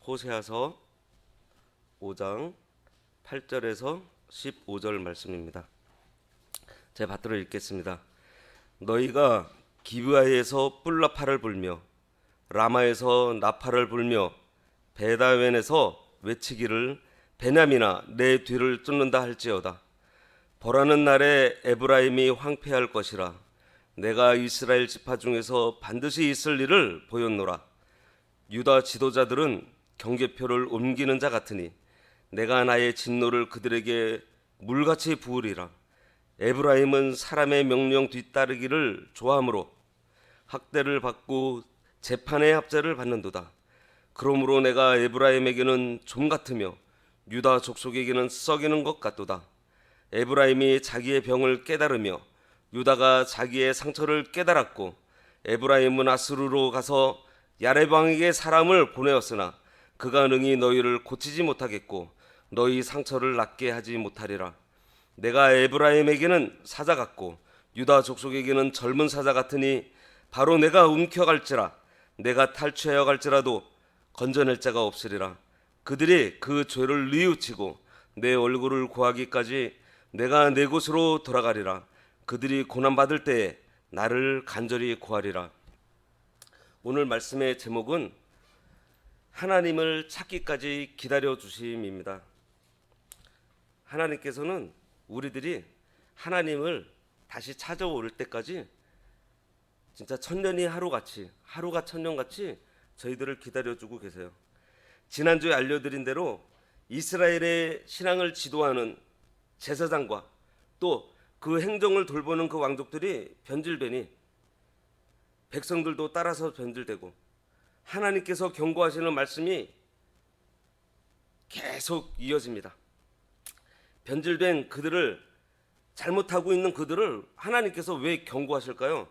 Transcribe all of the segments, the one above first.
호세아서 5장 8절에서 15절 말씀입니다. 제가 받들어 읽겠습니다. 너희가 기브아에서 뿔나팔을 불며 라마에서 나팔을 불며 베다웬에서 외치기를 베냐민아 내 뒤를 쫓는다 할지어다. 벌하는 날에 에브라임이 황폐할 것이라. 내가 이스라엘 지파 중에서 반드시 있을 일을 보였노라. 유다 지도자들은 경계표를 옮기는 자 같으니 내가 나의 진노를 그들에게 물같이 부으리라. 에브라임은 사람의 명령 뒤따르기를 좋아하므로 학대를 받고 재판의 합자를 받는도다. 그러므로 내가 에브라임에게는 좀 같으며 유다 족속에게는 썩이는 것 같도다. 에브라임이 자기의 병을 깨달으며 유다가 자기의 상처를 깨달았고 에브라임은 아스루로 가서 야레방에게 사람을 보내었으나 그가 능히 너희를 고치지 못하겠고 너희 상처를 낫게 하지 못하리라. 내가 에브라임에게는 사자 같고 유다 족속에게는 젊은 사자 같으니 바로 내가 움켜갈지라. 내가 탈취하여 갈지라도 건져낼 자가 없으리라. 그들이 그 죄를 뉘우치고 내 얼굴을 구하기까지 내가 내 곳으로 돌아가리라. 그들이 고난받을 때에 나를 간절히 구하리라. 오늘 말씀의 제목은 하나님을 찾기까지 기다려 주심입니다. 하나님께서는 우리들이 하나님을 다시 찾아올 때까지 진짜 천년이 하루같이, 하루가 천년같이 저희들을 기다려주고 계세요. 지난주에 알려드린 대로 이스라엘의 신앙을 지도하는 제사장과 또 그 행정을 돌보는 그 왕족들이 변질되니 백성들도 따라서 변질되고 하나님께서 경고하시는 말씀이 계속 이어집니다. 변질된 그들을, 잘못하고 있는 그들을 하나님께서 왜 경고하실까요?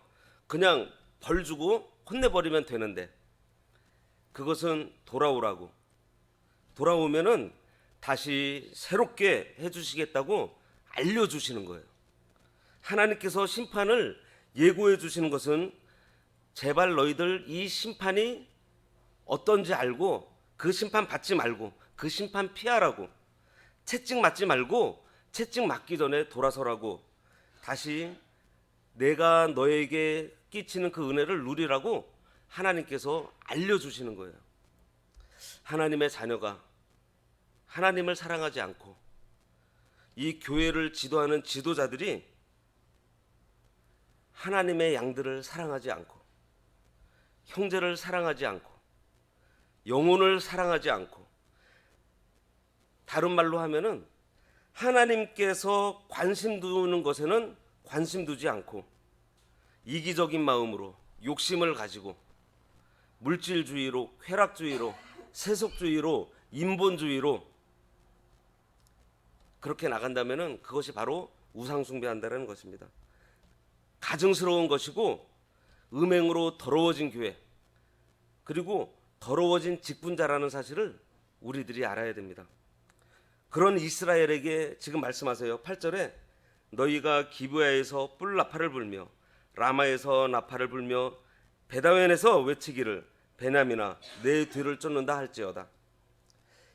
그냥 벌 주고 혼내버리면 되는데 그것은 돌아오라고, 돌아오면은 다시 새롭게 해주시겠다고 알려주시는 거예요. 하나님께서 심판을 예고해 주시는 것은 제발 너희들 이 심판이 어떤지 알고 그 심판 받지 말고 그 심판 피하라고, 채찍 맞지 말고 채찍 맞기 전에 돌아서라고, 다시 내가 너에게 끼치는 그 은혜를 누리라고 하나님께서 알려주시는 거예요. 하나님의 자녀가 하나님을 사랑하지 않고 이 교회를 지도하는 지도자들이 하나님의 양들을 사랑하지 않고 형제를 사랑하지 않고 영혼을 사랑하지 않고, 다른 말로 하면은 하나님께서 관심 두는 것에는 관심 두지 않고 이기적인 마음으로 욕심을 가지고 물질주의로, 쾌락주의로, 세속주의로, 인본주의로 그렇게 나간다면은 그것이 바로 우상숭배한다는 것입니다. 가증스러운 것이고 음행으로 더러워진 교회, 그리고 더러워진 직분자라는 사실을 우리들이 알아야 됩니다. 그런 이스라엘에게 지금 말씀하세요. 8절에 너희가 기브아에서 뿔나팔을 불며 라마에서 나팔을 불며 베다웬에서 외치기를 베냐민아 내 뒤를 쫓는다 할지어다.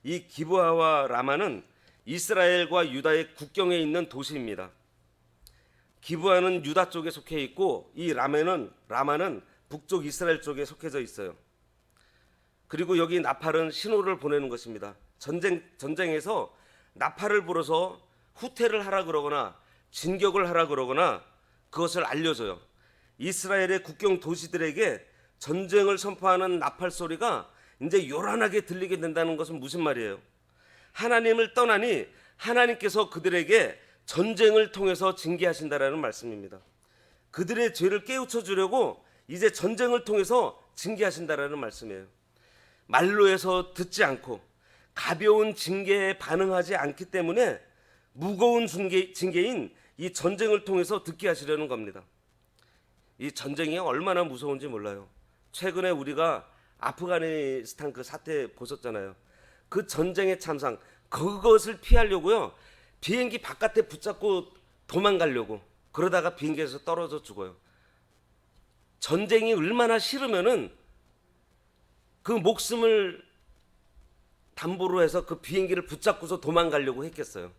이 기브아와 라마는 이스라엘과 유다의 국경에 있는 도시입니다. 기브아는 유다 쪽에 속해 있고 이 라마는 북쪽 이스라엘 쪽에 속해져 있어요. 그리고 여기 나팔은 신호를 보내는 것입니다. 전쟁에서 나팔을 불어서 후퇴를 하라 그러거나 진격을 하라 그러거나 그것을 알려줘요. 이스라엘의 국경 도시들에게 전쟁을 선포하는 나팔 소리가 이제 요란하게 들리게 된다는 것은 무슨 말이에요? 하나님을 떠나니 하나님께서 그들에게 전쟁을 통해서 징계하신다라는 말씀입니다. 그들의 죄를 깨우쳐 주려고 이제 전쟁을 통해서 징계하신다라는 말씀이에요. 말로 해서 듣지 않고 가벼운 징계에 반응하지 않기 때문에 무거운 징계인 이 전쟁을 통해서 듣게 하시려는 겁니다. 이 전쟁이 얼마나 무서운지 몰라요. 최근에 우리가 아프가니스탄 그 사태 보셨잖아요. 그 전쟁의 참상, 그것을 피하려고요, 비행기 바깥에 붙잡고 도망가려고 그러다가 비행기에서 떨어져 죽어요. 전쟁이 얼마나 싫으면은 그 목숨을 담보로 해서 그 비행기를 붙잡고서 도망가려고 했겠어요.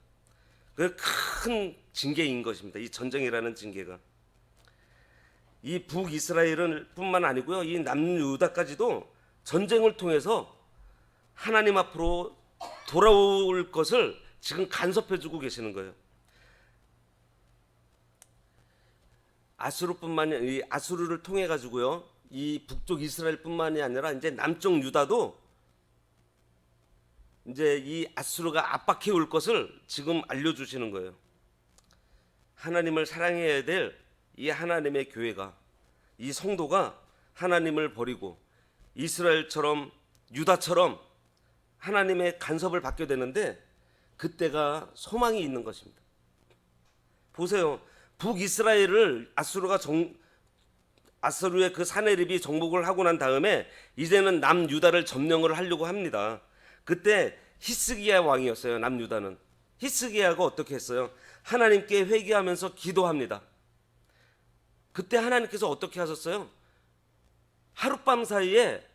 그 큰 징계인 것입니다. 이 전쟁이라는 징계가. 이 북이스라엘은 뿐만 아니고요, 이 남유다까지도 전쟁을 통해서 하나님 앞으로 돌아올 것을 지금 간섭해주고 계시는 거예요. 아수르를 통해 가지고요, 이 북쪽 이스라엘뿐만이 아니라 이제 남쪽 유다도 이제 이 아수르가 압박해 올 것을 지금 알려주시는 거예요. 하나님을 사랑해야 될 이 하나님의 교회가, 이 성도가 하나님을 버리고 이스라엘처럼 유다처럼 하나님의 간섭을 받게 되는데 그때가 소망이 있는 것입니다. 보세요. 북이스라엘을 아수르의 그 사내립이 정복을 하고 난 다음에 이제는 남유다를 점령을 하려고 합니다. 그때 히스기야 왕이었어요. 남유다는. 히스기야가 어떻게 했어요? 하나님께 회개하면서 기도합니다. 그때 하나님께서 어떻게 하셨어요? 하룻밤 사이에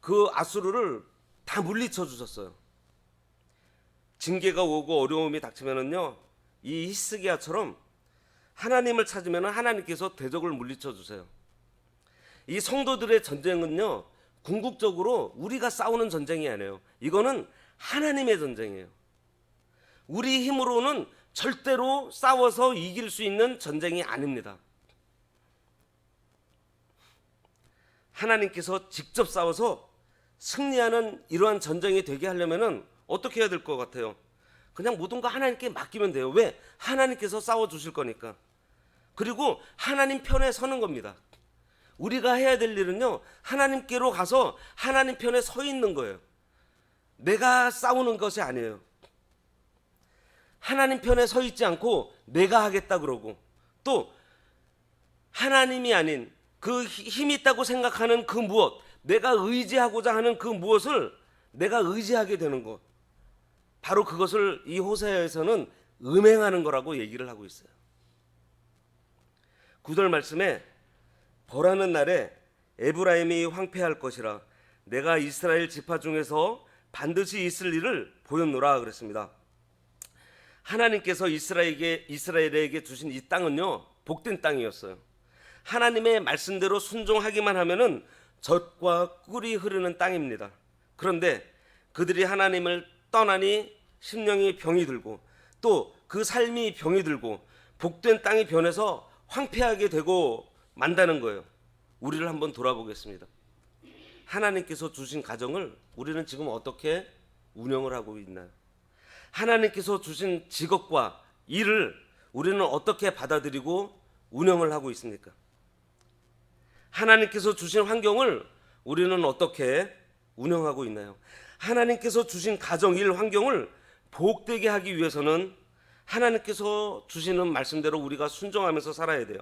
그 아수르를 다 물리쳐 주셨어요. 징계가 오고 어려움이 닥치면은요, 이 히스기야처럼 하나님을 찾으면 하나님께서 대적을 물리쳐 주세요. 이 성도들의 전쟁은요, 궁극적으로 우리가 싸우는 전쟁이 아니에요. 이거는 하나님의 전쟁이에요. 우리 힘으로는 절대로 싸워서 이길 수 있는 전쟁이 아닙니다. 하나님께서 직접 싸워서 승리하는 이러한 전쟁이 되게 하려면은 어떻게 해야 될 것 같아요? 그냥 모든 거 하나님께 맡기면 돼요. 왜? 하나님께서 싸워 주실 거니까. 그리고 하나님 편에 서는 겁니다. 우리가 해야 될 일은요, 하나님께로 가서 하나님 편에 서 있는 거예요. 내가 싸우는 것이 아니에요. 하나님 편에 서 있지 않고 내가 하겠다 그러고, 또 하나님이 아닌 그 힘 있다고 생각하는 그 무엇, 내가 의지하고자 하는 그 무엇을 내가 의지하게 되는 것, 바로 그것을 이 호세아에서는 음행하는 거라고 얘기를 하고 있어요. 9절 말씀에 벌하는 날에 에브라임이 황폐할 것이라 내가 이스라엘 지파 중에서 반드시 있을 일을 보였노라 그랬습니다. 하나님께서 이스라엘에게 주신 이 땅은요, 복된 땅이었어요. 하나님의 말씀대로 순종하기만 하면은 젖과 꿀이 흐르는 땅입니다. 그런데 그들이 하나님을 떠나니 심령이 병이 들고 또 그 삶이 병이 들고 복된 땅이 변해서 황폐하게 되고 만다는 거예요. 우리를 한번 돌아보겠습니다. 하나님께서 주신 가정을 우리는 지금 어떻게 운영을 하고 있나요? 하나님께서 주신 직업과 일을 우리는 어떻게 받아들이고 운영을 하고 있습니까? 하나님께서 주신 환경을 우리는 어떻게 운영하고 있나요? 하나님께서 주신 가정, 일, 환경을 복되게 하기 위해서는 하나님께서 주시는 말씀대로 우리가 순종하면서 살아야 돼요.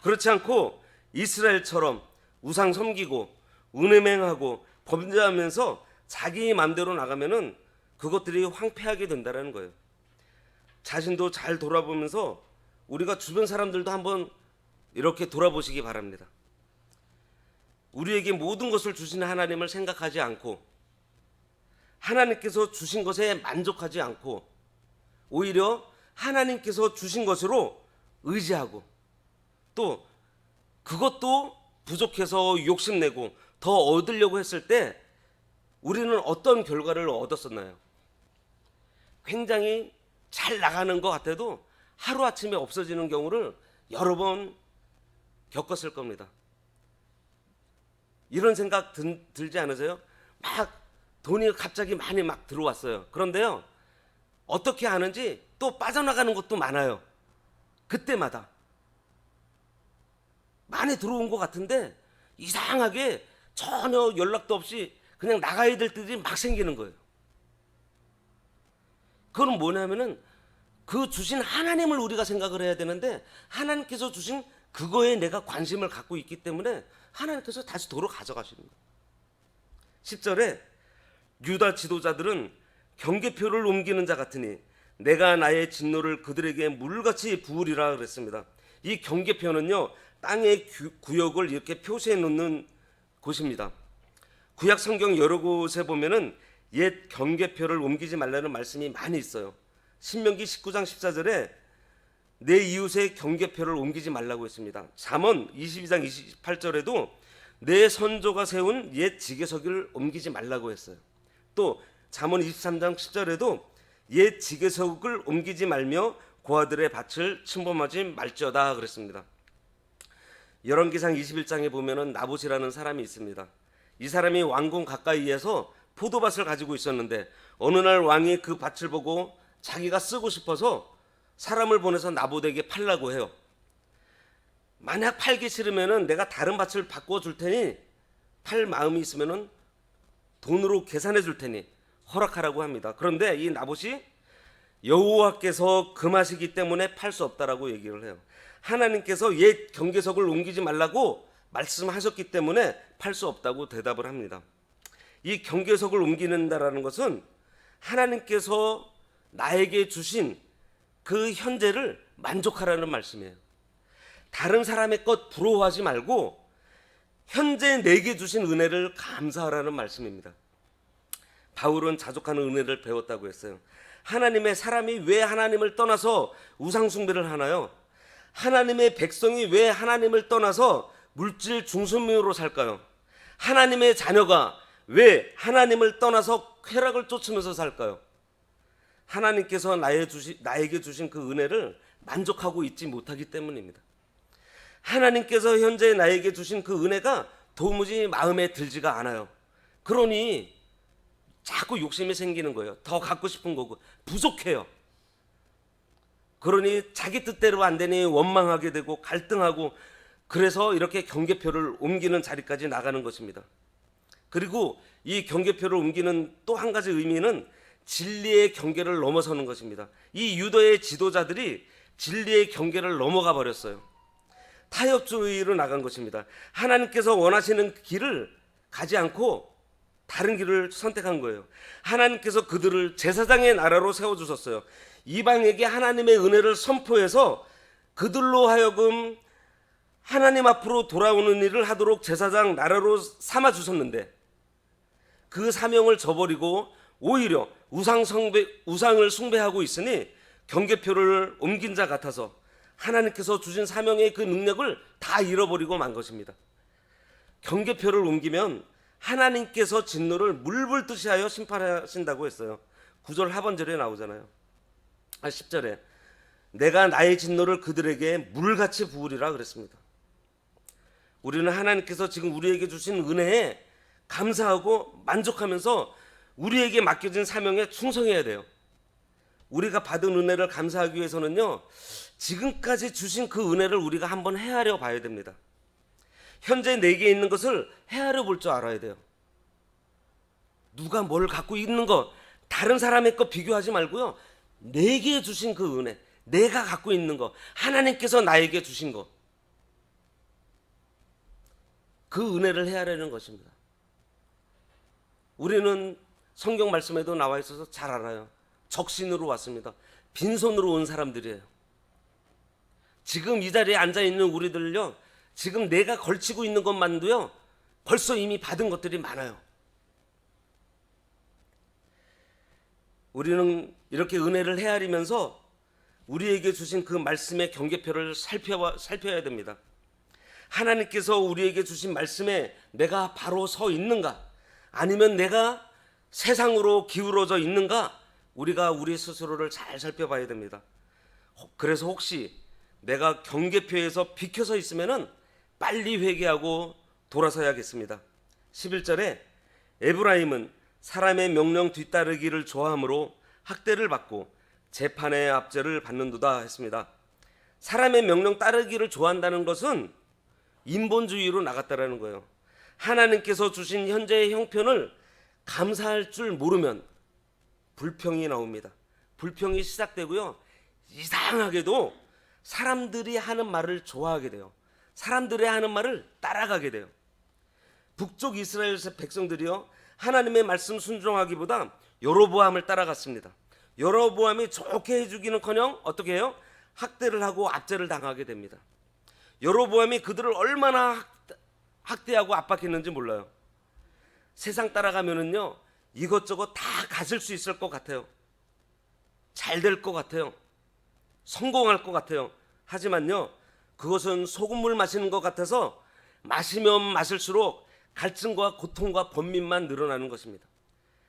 그렇지 않고 이스라엘처럼 우상 섬기고 은혜맹하고 범죄하면서 자기 마음대로 나가면은 그것들이 황폐하게 된다는 거예요. 자신도 잘 돌아보면서 우리가 주변 사람들도 한번 이렇게 돌아보시기 바랍니다. 우리에게 모든 것을 주시는 하나님을 생각하지 않고 하나님께서 주신 것에 만족하지 않고 오히려 하나님께서 주신 것으로 의지하고 또 그것도 부족해서 욕심내고 더 얻으려고 했을 때 우리는 어떤 결과를 얻었었나요? 굉장히 잘 나가는 것 같아도 하루아침에 없어지는 경우를 여러 번 겪었을 겁니다. 이런 생각 들지 않으세요? 막 돈이 갑자기 많이 막 들어왔어요. 그런데요, 어떻게 하는지 또 빠져나가는 것도 많아요. 그때마다 많이 들어온 것 같은데 이상하게 전혀 연락도 없이 그냥 나가야 될 때들이 막 생기는 거예요. 그건 뭐냐면은 그 주신 하나님을 우리가 생각을 해야 되는데 하나님께서 주신 그거에 내가 관심을 갖고 있기 때문에 하나님께서 다시 도로 가져가시는 거예요. 10절에 유다 지도자들은 경계표를 옮기는 자 같으니 내가 나의 진노를 그들에게 물같이 부으리라 그랬습니다. 이 경계표는요, 땅의 구역을 이렇게 표시해 놓는 곳입니다. 구약 성경 여러 곳에 보면은 옛 경계표를 옮기지 말라는 말씀이 많이 있어요. 신명기 19장 14절에 내 이웃의 경계표를 옮기지 말라고 했습니다. 잠언 22장 28절에도 내 선조가 세운 옛 지게석을 옮기지 말라고 했어요. 또 잠언 23장 10절에도 옛 지게석을 옮기지 말며 고아들의 밭을 침범하지 말지어다 그랬습니다. 열왕기상 21장에 보면은 나봇이라는 사람이 있습니다. 이 사람이 왕궁 가까이에서 포도밭을 가지고 있었는데 어느 날 왕이 그 밭을 보고 자기가 쓰고 싶어서 사람을 보내서 나봇에게 팔라고 해요. 만약 팔기 싫으면은 내가 다른 밭을 바꿔 줄 테니 팔 마음이 있으면은 돈으로 계산해 줄 테니 허락하라고 합니다. 그런데 이 나봇이 여호와께서 금하시기 때문에 팔 수 없다라고 얘기를 해요. 하나님께서 옛 경계석을 옮기지 말라고 말씀하셨기 때문에 팔 수 없다고 대답을 합니다. 이 경계석을 옮기는다라는 것은 하나님께서 나에게 주신 그 현재를 만족하라는 말씀이에요. 다른 사람의 것 부러워하지 말고 현재 내게 주신 은혜를 감사하라는 말씀입니다. 바울은 자족하는 은혜를 배웠다고 했어요. 하나님의 사람이 왜 하나님을 떠나서 우상 숭배를 하나요? 하나님의 백성이 왜 하나님을 떠나서 물질 중심으로 살까요? 하나님의 자녀가 왜 하나님을 떠나서 쾌락을 쫓으면서 살까요? 하나님께서 나에게 주신 그 은혜를 만족하고 있지 못하기 때문입니다. 하나님께서 현재 나에게 주신 그 은혜가 도무지 마음에 들지가 않아요. 그러니 자꾸 욕심이 생기는 거예요. 더 갖고 싶은 거고 부족해요. 그러니 자기 뜻대로 안 되니 원망하게 되고 갈등하고 그래서 이렇게 경계표를 옮기는 자리까지 나가는 것입니다. 그리고 이 경계표를 옮기는 또 한 가지 의미는 진리의 경계를 넘어서는 것입니다. 이 유대의 지도자들이 진리의 경계를 넘어가 버렸어요. 타협주의로 나간 것입니다. 하나님께서 원하시는 길을 가지 않고 다른 길을 선택한 거예요. 하나님께서 그들을 제사장의 나라로 세워주셨어요. 이방에게 하나님의 은혜를 선포해서 그들로 하여금 하나님 앞으로 돌아오는 일을 하도록 제사장 나라로 삼아주셨는데 그 사명을 저버리고 오히려 우상을 숭배하고 있으니 경계표를 옮긴 자 같아서 하나님께서 주신 사명의 그 능력을 다 잃어버리고 만 것입니다. 경계표를 옮기면 하나님께서 진노를 물불듯이 하여 심판하신다고 했어요. 9절 하반절에 나오잖아요. 10절에 내가 나의 진노를 그들에게 물같이 부으리라 그랬습니다. 우리는 하나님께서 지금 우리에게 주신 은혜에 감사하고 만족하면서 우리에게 맡겨진 사명에 충성해야 돼요. 우리가 받은 은혜를 감사하기 위해서는요, 지금까지 주신 그 은혜를 우리가 한번 헤아려 봐야 됩니다. 현재 내게 있는 것을 헤아려 볼 줄 알아야 돼요. 누가 뭘 갖고 있는 것, 다른 사람의 것 비교하지 말고요, 내게 주신 그 은혜, 내가 갖고 있는 것, 하나님께서 나에게 주신 것, 그 은혜를 헤아리는 것입니다. 우리는 성경 말씀에도 나와 있어서 잘 알아요. 적신으로 왔습니다. 빈손으로 온 사람들이에요. 지금 이 자리에 앉아 있는 우리들요, 지금 내가 걸치고 있는 것만도요, 벌써 이미 받은 것들이 많아요. 우리는 이렇게 은혜를 헤아리면서 우리에게 주신 그 말씀의 경계표를 살펴야 됩니다. 하나님께서 우리에게 주신 말씀에 내가 바로 서 있는가, 아니면 내가 세상으로 기울어져 있는가, 우리가 우리 스스로를 잘 살펴봐야 됩니다. 그래서 혹시 내가 경계표에서 비켜서 있으면은 빨리 회개하고 돌아서야겠습니다. 11절에 에브라임은 사람의 명령 뒤따르기를 좋아하므로 학대를 받고 재판의 압제를 받는도다 했습니다. 사람의 명령 따르기를 좋아한다는 것은 인본주의로 나갔다라는 거예요. 하나님께서 주신 현재의 형편을 감사할 줄 모르면 불평이 나옵니다. 불평이 시작되고요, 이상하게도 사람들이 하는 말을 좋아하게 돼요. 사람들이 하는 말을 따라가게 돼요. 북쪽 이스라엘 백성들이요, 하나님의 말씀 순종하기보다 여로보암을 따라갔습니다. 여로보암이 좋게 해주기는커녕 어떻게 해요? 학대를 하고 압제를 당하게 됩니다. 여로보암이 그들을 얼마나 학대하고 압박했는지 몰라요. 세상 따라가면은요, 이것저것 다 가질 수 있을 것 같아요. 잘 될 것 같아요. 성공할 것 같아요. 하지만요, 그것은 소금물 마시는 것 같아서 마시면 마실수록 갈증과 고통과 번민만 늘어나는 것입니다.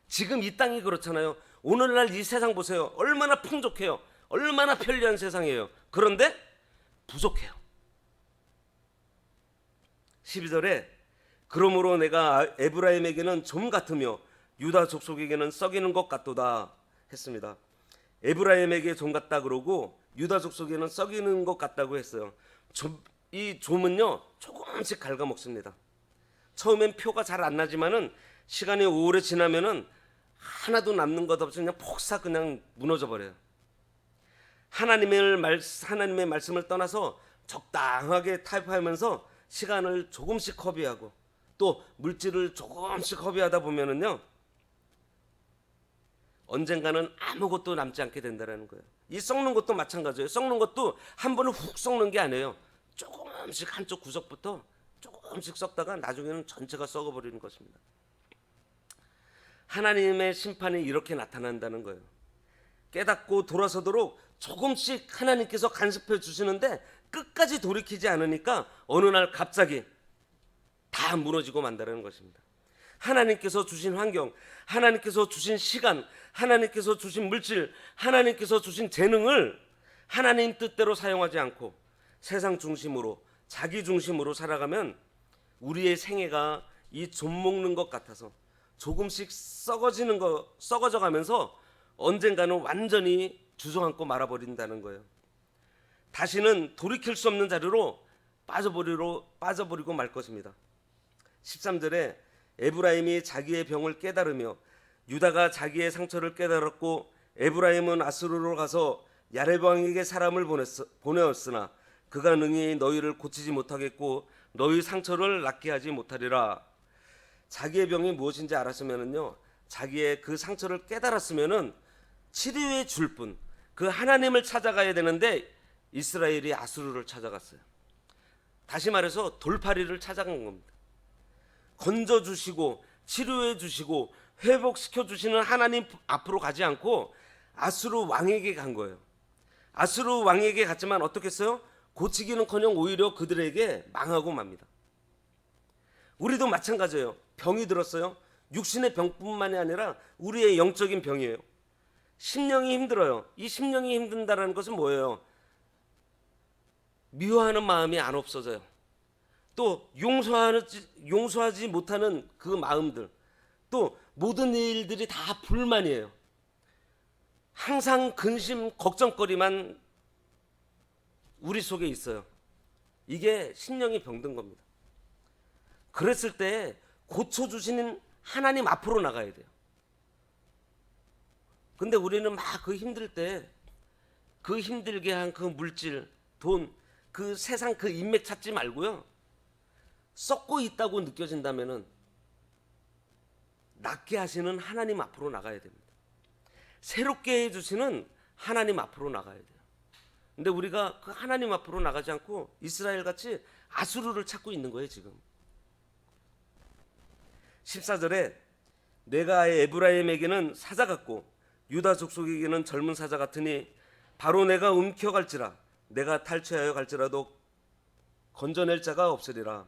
지금 이 땅이 그렇잖아요. 오늘날 이 세상 보세요. 얼마나 풍족해요. 얼마나 편리한 세상이에요. 그런데 부족해요. 12절에 그러므로 내가 에브라임에게는 좀 같으며 유다 족속에게는 썩이는 것 같도다 했습니다. 에브라임에게 좀 같다 그러고 유다 족속에는 썩이는 것 같다고 했어요. 이 좀은요 조금씩 갉아먹습니다. 처음엔 표가 잘 안 나지만은 시간이 오래 지나면은 하나도 남는 것 없이 그냥 폭삭 그냥 무너져 버려요. 하나님의 말씀을 떠나서 적당하게 타협하면서 시간을 조금씩 허비하고 또 물질을 조금씩 허비하다 보면은요 언젠가는 아무것도 남지 않게 된다는 거예요. 이 썩는 것도 마찬가지예요. 썩는 것도 한 번에 훅 썩는 게 아니에요. 조금씩 한쪽 구석부터 조금씩 썩다가 나중에는 전체가 썩어버리는 것입니다. 하나님의 심판이 이렇게 나타난다는 거예요. 깨닫고 돌아서도록 조금씩 하나님께서 간섭해 주시는데 끝까지 돌이키지 않으니까 어느 날 갑자기 다 무너지고 만다는 것입니다. 하나님께서 주신 환경, 하나님께서 주신 시간, 하나님께서 주신 물질, 하나님께서 주신 재능을 하나님 뜻대로 사용하지 않고 세상 중심으로 자기 중심으로 살아가면 우리의 생애가 이 좀 먹는 것 같아서 조금씩 썩어져 가면서 언젠가는 완전히 주저앉고 말아버린다는 거예요. 다시는 돌이킬 수 없는 자리로 빠져버리고 말 것입니다. 13절에 에브라임이 자기의 병을 깨달으며 유다가 자기의 상처를 깨달았고 에브라임은 아수르로 가서 야렙 왕에게 사람을 보내었으나 그가 능히 너희를 고치지 못하겠고 너희 상처를 낫게 하지 못하리라. 자기의 병이 무엇인지 알았으면은요, 자기의 그 상처를 깨달았으면은 치료해 줄 분, 그 하나님을 찾아가야 되는데 이스라엘이 아수르를 찾아갔어요. 다시 말해서 돌파리를 찾아간 겁니다. 건져 주시고 치료해 주시고 회복시켜 주시는 하나님 앞으로 가지 않고 아수르 왕에게 간 거예요. 아수르 왕에게 갔지만 어떻게 했어요? 고치기는커녕 오히려 그들에게 망하고 맙니다. 우리도 마찬가지예요. 병이 들었어요. 육신의 병뿐만이 아니라 우리의 영적인 병이에요. 심령이 힘들어요. 이 심령이 힘든다는 것은 뭐예요? 미워하는 마음이 안 없어져요. 또 용서하지 못하는 그 마음들, 또 모든 일들이 다 불만이에요. 항상 근심 걱정거리만 우리 속에 있어요. 이게 심령이 병든 겁니다. 그랬을 때 고쳐주시는 하나님 앞으로 나가야 돼요. 근데 우리는 막 그 힘들 때 그 힘들게 한 그 물질, 돈, 그 세상 그 인맥 찾지 말고요, 썩고 있다고 느껴진다면은 낫게 하시는 하나님 앞으로 나가야 됩니다. 새롭게 해주시는 하나님 앞으로 나가야 돼요. 근데 우리가 그 하나님 앞으로 나가지 않고 이스라엘 같이 아수르를 찾고 있는 거예요 지금. 14절에 내가 에브라임에게는 사자 같고 유다 족속에게는 젊은 사자 같으니 바로 내가 움켜갈지라 내가 탈취하여 갈지라도 건져낼 자가 없으리라.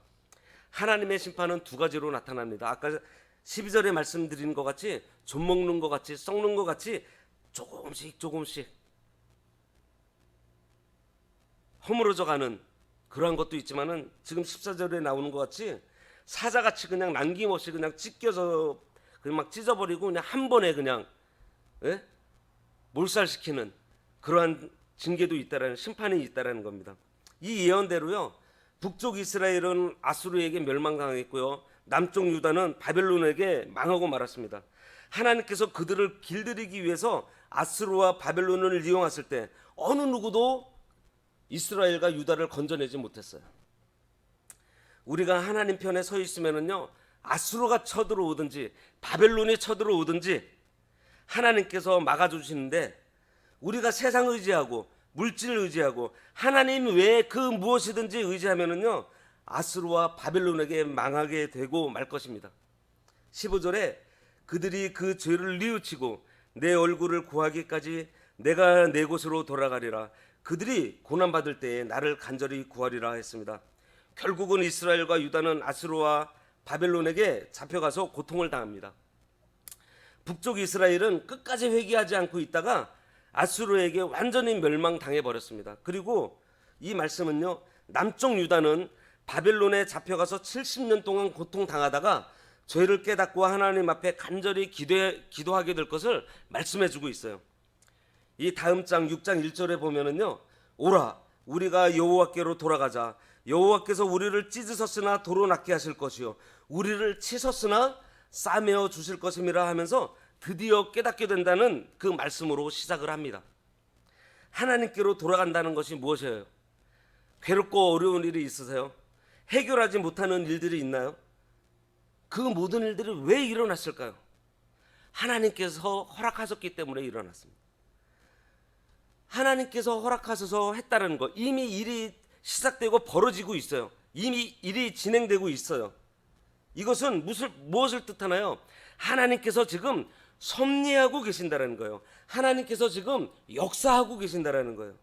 하나님의 심판은 두 가지로 나타납니다. 아까 12절에 말씀드린 것 같이 좀 먹는 것 같이 썩는 것 같이 조금씩 허물어져 가는 그러한 것도 있지만은 지금 14절에 나오는 것 같이 사자같이 그냥 남김없이 그냥 찢겨서 그냥 막 찢어버리고 그냥 한 번에 그냥 몰살시키는 그러한 징계도 있다라는, 심판이 있다라는 겁니다. 이 예언대로요, 북쪽 이스라엘은 아수르에게 멸망당했고요, 남쪽 유다는 바벨론에게 망하고 말았습니다. 하나님께서 그들을 길들이기 위해서 아수르와 바벨론을 이용했을 때 어느 누구도 이스라엘과 유다를 건져내지 못했어요. 우리가 하나님 편에 서 있으면은요, 아수르가 쳐들어오든지 바벨론이 쳐들어오든지 하나님께서 막아주시는데, 우리가 세상 의지하고 물질 의지하고 하나님 외에 그 무엇이든지 의지하면은요, 아수르와 바벨론에게 망하게 되고 말 것입니다. 15절에 그들이 그 죄를 뉘우치고 내 얼굴을 구하기까지 내가 내 곳으로 돌아가리라. 그들이 고난받을 때에 나를 간절히 구하리라 했습니다. 결국은 이스라엘과 유다는 아수르와 바벨론에게 잡혀가서 고통을 당합니다. 북쪽 이스라엘은 끝까지 회개하지 않고 있다가 아수르에게 완전히 멸망당해 버렸습니다. 그리고 이 말씀은요, 남쪽 유다는 바벨론에 잡혀가서 70년 동안 고통당하다가 죄를 깨닫고 하나님 앞에 간절히 기도하게 될 것을 말씀해 주고 있어요. 이 다음 장 6장 1절에 보면은요, 오라 우리가 여호와께로 돌아가자. 여호와께서 우리를 찢으셨으나 도로 낫게 하실 것이요 우리를 치셨으나 싸매어 주실 것임이라 하면서 드디어 깨닫게 된다는 그 말씀으로 시작을 합니다. 하나님께로 돌아간다는 것이 무엇이에요? 괴롭고 어려운 일이 있으세요? 해결하지 못하는 일들이 있나요? 그 모든 일들이 왜 일어났을까요? 하나님께서 허락하셨기 때문에 일어났습니다. 하나님께서 허락하셔서 했다는 것, 이미 일이 시작되고 벌어지고 있어요. 이미 일이 진행되고 있어요. 이것은 무엇을 뜻하나요? 하나님께서 지금 섭리하고 계신다는 거예요. 하나님께서 지금 역사하고 계신다는 거예요.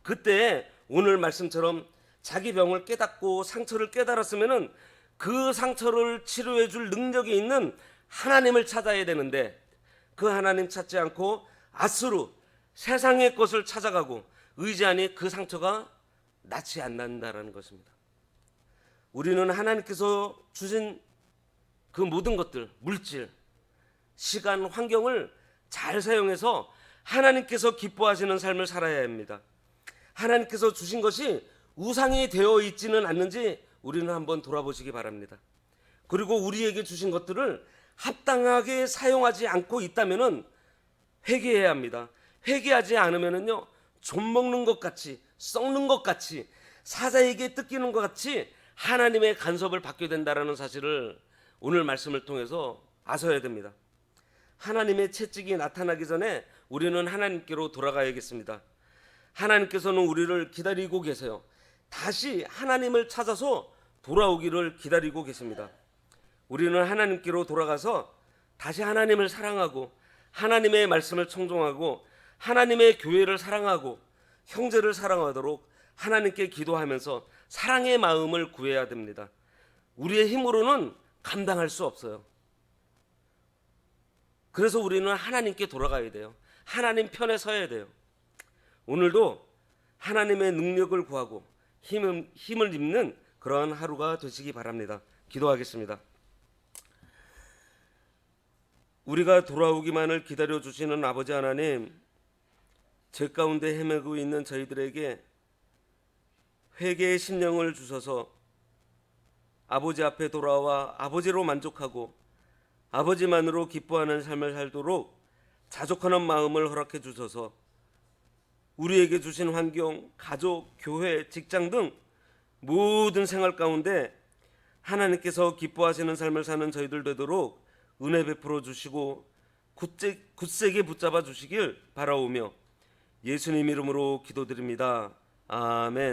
그때 오늘 말씀처럼 자기 병을 깨닫고 상처를 깨달았으면은 그 상처를 치료해 줄 능력이 있는 하나님을 찾아야 되는데 그 하나님 찾지 않고 아수르 세상의 것을 찾아가고 의지하니 그 상처가 낫지 않는다라는 것입니다. 우리는 하나님께서 주신 그 모든 것들, 물질, 시간, 환경을 잘 사용해서 하나님께서 기뻐하시는 삶을 살아야 합니다. 하나님께서 주신 것이 우상이 되어 있지는 않는지 우리는 한번 돌아보시기 바랍니다. 그리고 우리에게 주신 것들을 합당하게 사용하지 않고 있다면은 회개해야 합니다. 회개하지 않으면은요, 좀 먹는 것 같이, 썩는 것 같이, 사자에게 뜯기는 것 같이 하나님의 간섭을 받게 된다라는 사실을 오늘 말씀을 통해서 아셔야 됩니다. 하나님의 채찍이 나타나기 전에 우리는 하나님께로 돌아가야겠습니다. 하나님께서는 우리를 기다리고 계세요. 다시 하나님을 찾아서 돌아오기를 기다리고 계십니다. 우리는 하나님께로 돌아가서 다시 하나님을 사랑하고 하나님의 말씀을 청종하고 하나님의 교회를 사랑하고 형제를 사랑하도록 하나님께 기도하면서 사랑의 마음을 구해야 됩니다. 우리의 힘으로는 감당할 수 없어요. 그래서 우리는 하나님께 돌아가야 돼요. 하나님 편에 서야 돼요. 오늘도 하나님의 능력을 구하고 힘을 입는 그러한 하루가 되시기 바랍니다. 기도하겠습니다. 우리가 돌아오기만을 기다려 주시는 아버지 하나님, 죄 가운데 헤매고 있는 저희들에게 회개의 심령을 주셔서 아버지 앞에 돌아와 아버지로 만족하고 아버지만으로 기뻐하는 삶을 살도록 자족하는 마음을 허락해 주셔서 우리에게 주신 환경, 가족, 교회, 직장 등 모든 생활 가운데 하나님께서 기뻐하시는 삶을 사는 저희들 되도록 은혜 베풀어 주시고 굳세게 붙잡아 주시길 바라오며 예수님 이름으로 기도드립니다. 아멘.